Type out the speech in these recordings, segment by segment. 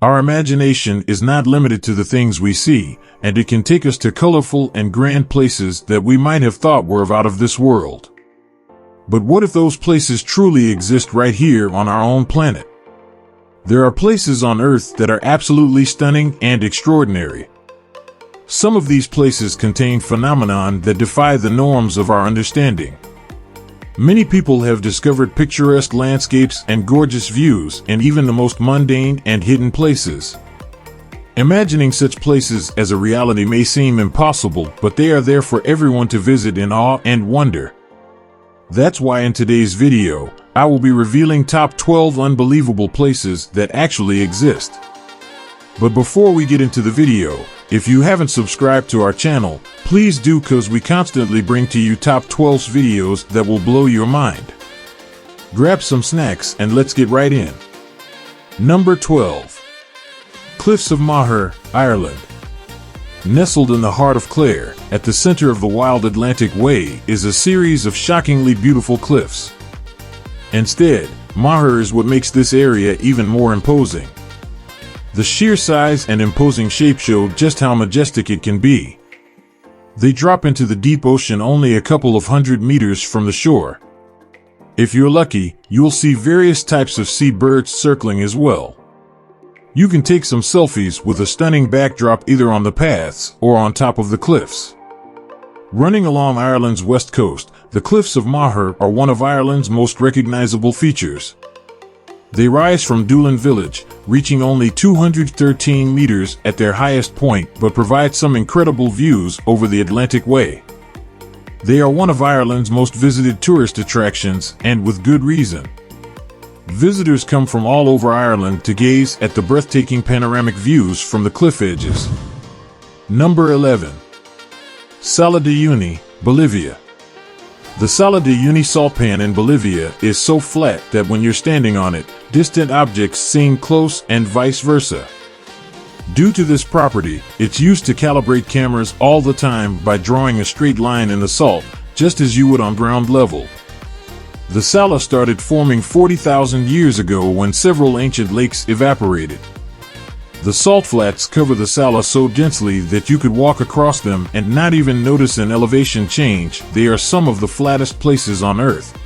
Our imagination is not limited to the things we see, and it can take us to colorful and grand places that we might have thought were out of this world. But what if those places truly exist right here on our own planet? There are places on Earth that are absolutely stunning and extraordinary. Some of these places contain phenomena that defy the norms of our understanding. Many people have discovered picturesque landscapes and gorgeous views in even the most mundane and hidden places. Imagining such places as a reality may seem impossible, but they are there for everyone to visit in awe and wonder. That's why in today's video, I will be revealing top 12 unbelievable places that actually exist. But before we get into the video, if you haven't subscribed to our channel, please do, cause we constantly bring to you top 12 videos that will blow your mind. Grab some snacks and let's get right in. Number 12. Cliffs of Moher, Ireland. Nestled in the heart of Clare, at the center of the wild Atlantic Way, is a series of shockingly beautiful cliffs. Instead, Moher is what makes this area even more imposing. The sheer size and imposing shape show just how majestic it can be. They drop into the deep ocean only a couple of 100 meters from the shore. If you're lucky, you'll see various types of sea birds circling as well. You can take some selfies with a stunning backdrop either on the paths or on top of the cliffs. Running along Ireland's west coast, the Cliffs of Moher are one of Ireland's most recognizable features. They rise from Doolin village, reaching only 213 meters at their highest point, but provide some incredible views over the Atlantic Way. They are one of Ireland's most visited tourist attractions, and with good reason. Visitors come from all over Ireland to gaze at the breathtaking panoramic views from the cliff edges. Number 11. Salar de Uyuni, Bolivia. The Salar de Uyuni salt pan in Bolivia is so flat that when you're standing on it, distant objects seem close and vice versa. Due to this property, it's used to calibrate cameras all the time by drawing a straight line in the salt, just as you would on ground level. The Salar started forming 40,000 years ago when several ancient lakes evaporated. The salt flats cover the Salar so densely that you could walk across them and not even notice an elevation change. They are some of the flattest places on Earth.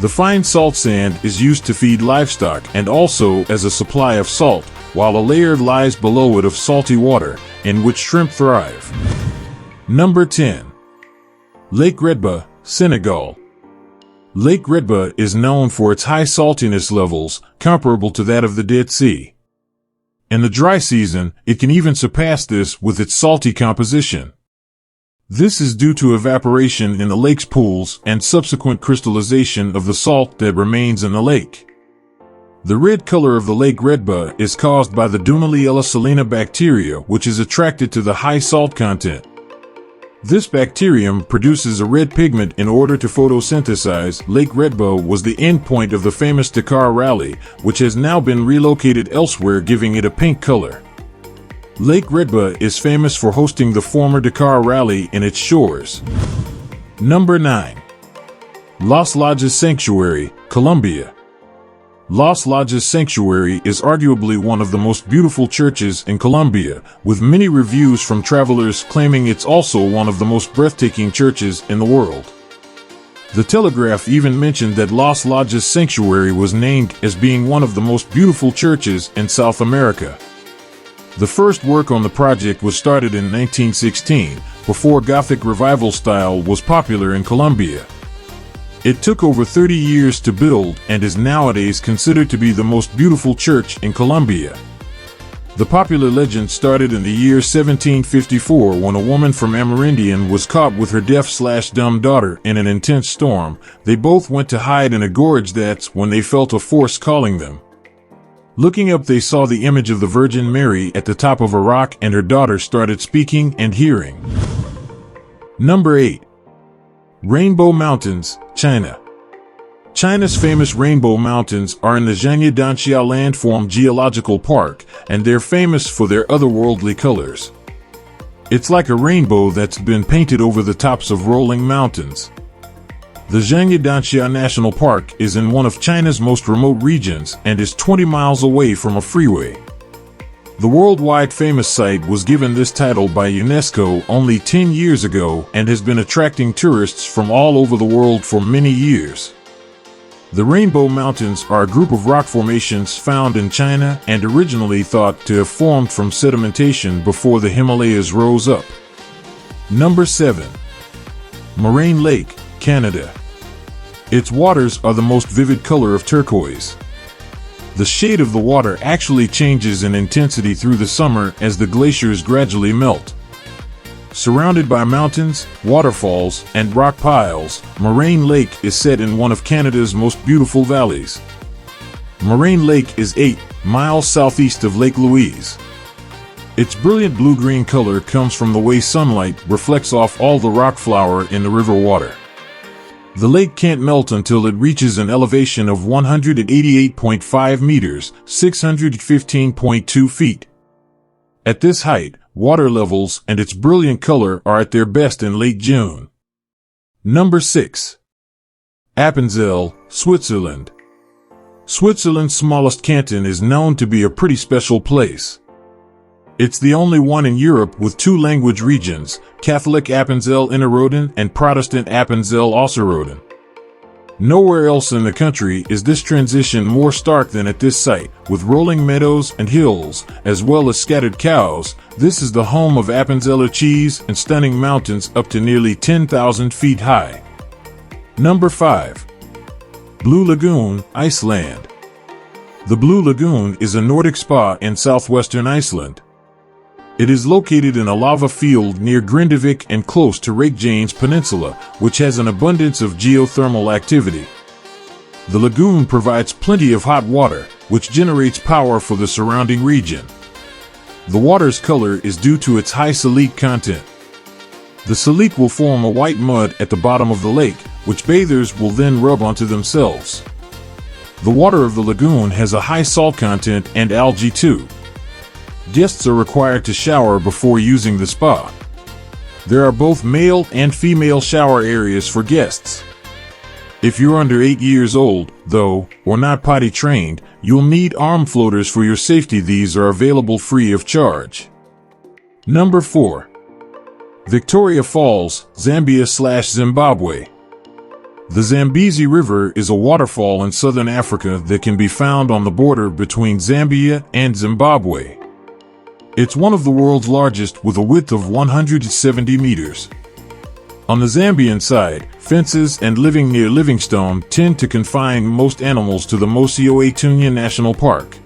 The fine salt sand is used to feed livestock and also as a supply of salt, while a layer lies below it of salty water, in which shrimp thrive. Number 10. Lake Retba, Senegal. Lake Retba is known for its high saltiness levels, comparable to that of the Dead Sea. In the dry season, it can even surpass this with its salty composition. This is due to evaporation in the lake's pools and subsequent crystallization of the salt that remains in the lake. The red color of the Lake Retba is caused by the Dunaliella salina bacteria, which is attracted to the high salt content. This bacterium produces a red pigment in order to photosynthesize. Lake Retba was the endpoint of the famous Dakar Rally, which has now been relocated elsewhere, giving it a pink color. Lake Retba is famous for hosting the former Dakar Rally in its shores. Number 9. Las Lajas Sanctuary, Colombia. Las Lajas Sanctuary is arguably one of the most beautiful churches in Colombia, with many reviews from travelers claiming it's also one of the most breathtaking churches in the world. The Telegraph even mentioned that Las Lajas Sanctuary was named as being one of the most beautiful churches in South America. The first work on the project was started in 1916, before Gothic revival style was popular in Colombia. It took over 30 years to build and is nowadays considered to be the most beautiful church in Colombia. The popular legend started in the year 1754 when a woman from Amerindian was caught with her deaf/dumb daughter in an intense storm. They both went to hide in a gorge. That's when they felt a force calling them. Looking up, they saw the image of the Virgin Mary at the top of a rock, and her daughter started speaking and hearing. Number 8. Rainbow Mountains, China. China's famous Rainbow Mountains are in the Zhangjiadanxia Landform Geological Park, and they're famous for their otherworldly colors. It's like a rainbow that's been painted over the tops of rolling mountains. The Zhangjiadanxia National Park is in one of China's most remote regions and is 20 miles away from a freeway. The worldwide famous site was given this title by UNESCO only 10 years ago and has been attracting tourists from all over the world for many years. The Rainbow Mountains are a group of rock formations found in China and originally thought to have formed from sedimentation before the Himalayas rose up. Number 7. Moraine Lake, Canada. Its waters are the most vivid color of turquoise. The shade of the water actually changes in intensity through the summer as the glaciers gradually melt. Surrounded by mountains, waterfalls, and rock piles, Moraine Lake is set in one of Canada's most beautiful valleys. Moraine Lake is 8 miles southeast of Lake Louise. Its brilliant blue-green color comes from the way sunlight reflects off all the rock flour in the river water. The lake can't melt until it reaches an elevation of 188.5 meters, 615.2 feet. At this height, water levels and its brilliant color are at their best in late June. Number 6. Apenzell, Switzerland. Switzerland's smallest canton is known to be a pretty special place. It's the only one in Europe with two language regions, Catholic Apenzell Innerrhoden and Protestant Apenzell Ausserrhoden. Nowhere else in the country is this transition more stark than at this site, with rolling meadows and hills, as well as scattered cows. This is the home of Appenzeller cheese and stunning mountains up to nearly 10,000 feet high. Number 5. Blue Lagoon, Iceland. The Blue Lagoon is a Nordic spa in southwestern Iceland. It is located in a lava field near Grindavik and close to Reykjanes Peninsula, which has an abundance of geothermal activity. The lagoon provides plenty of hot water, which generates power for the surrounding region. The water's color is due to its high salic content. The salic will form a white mud at the bottom of the lake, which bathers will then rub onto themselves. The water of the lagoon has a high salt content and algae too. Guests are required to shower before using the spa. There are both male and female shower areas for guests. If you're under 8 years old, though, or not potty trained, you'll need arm floaters for your safety. These are available free of charge. Number 4. Victoria Falls, Zambia/Zimbabwe. The Zambezi River is a waterfall in southern Africa that can be found on the border between Zambia and Zimbabwe. It's one of the world's largest with a width of 170 meters. On the Zambian side, fences and living near Livingstone tend to confine most animals to the Mosio-Atunya National Park.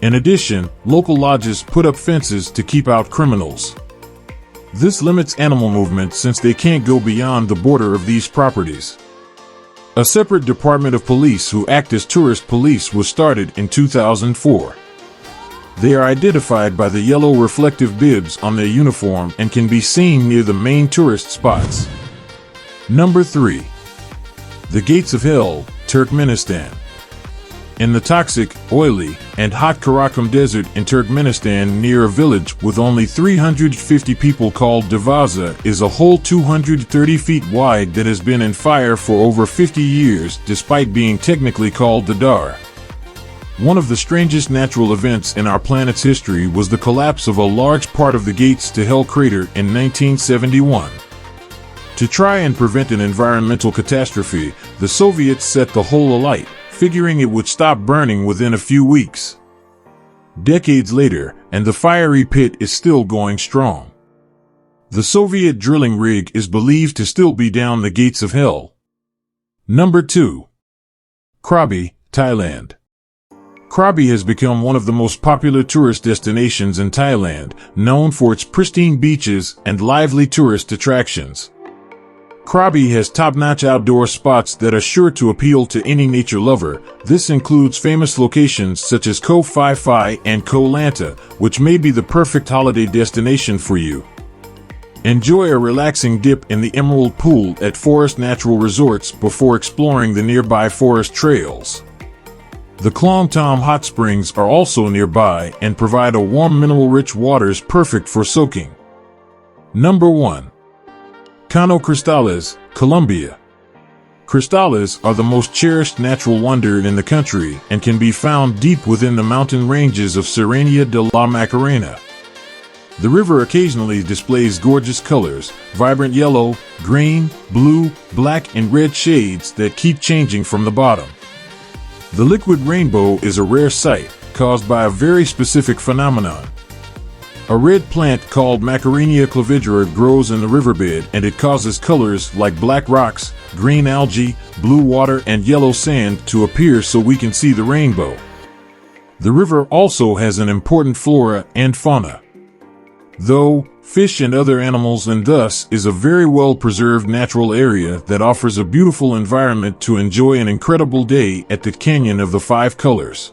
In addition, local lodges put up fences to keep out criminals. This limits animal movement since they can't go beyond the border of these properties. A separate department of police who act as tourist police was started in 2004. They are identified by the yellow reflective bibs on their uniform and can be seen near the main tourist spots. Number 3. The Gates of Hell, Turkmenistan. In the toxic, oily, and hot Karakum Desert in Turkmenistan, near a village with only 350 people called Devaza, is a hole 230 feet wide that has been in fire for over 50 years despite being technically called the Dar. One of the strangest natural events in our planet's history was the collapse of a large part of the Gates to Hell crater in 1971. To try and prevent an environmental catastrophe, the Soviets set the hole alight, figuring it would stop burning within a few weeks. Decades later, and the fiery pit is still going strong. The Soviet drilling rig is believed to still be down the Gates of Hell. Number 2. Krabi, Thailand. Krabi has become one of the most popular tourist destinations in Thailand, known for its pristine beaches and lively tourist attractions. Krabi has top-notch outdoor spots that are sure to appeal to any nature lover. This includes famous locations such as Koh Phi Phi and Koh Lanta, which may be the perfect holiday destination for you. Enjoy a relaxing dip in the Emerald Pool at Forest Natural Resorts before exploring the nearby forest trails. The Klong Tom Hot Springs are also nearby and provide a warm mineral-rich waters perfect for soaking. Number 1. Cano, Cristales, Colombia. Cristales are the most cherished natural wonder in the country and can be found deep within the mountain ranges of Serrania de la Macarena. The river occasionally displays gorgeous colors, vibrant yellow, green, blue, black, and red shades that keep changing from the bottom. The liquid rainbow is a rare sight, caused by a very specific phenomenon. A red plant called Macarenia clavidura grows in the riverbed, and it causes colors like black rocks, green algae, blue water, and yellow sand to appear so we can see the rainbow. The river also has an important flora and fauna. Though, fish and other animals, and thus is a very well-preserved natural area that offers a beautiful environment to enjoy an incredible day at the Canyon of the Five Colors.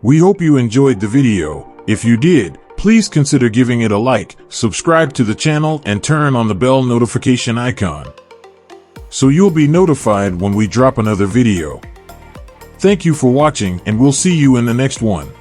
We hope you enjoyed the video. If you did, please consider giving it a like, subscribe to the channel, and turn on the bell notification icon, so you'll be notified when we drop another video. Thank you for watching, and we'll see you in the next one.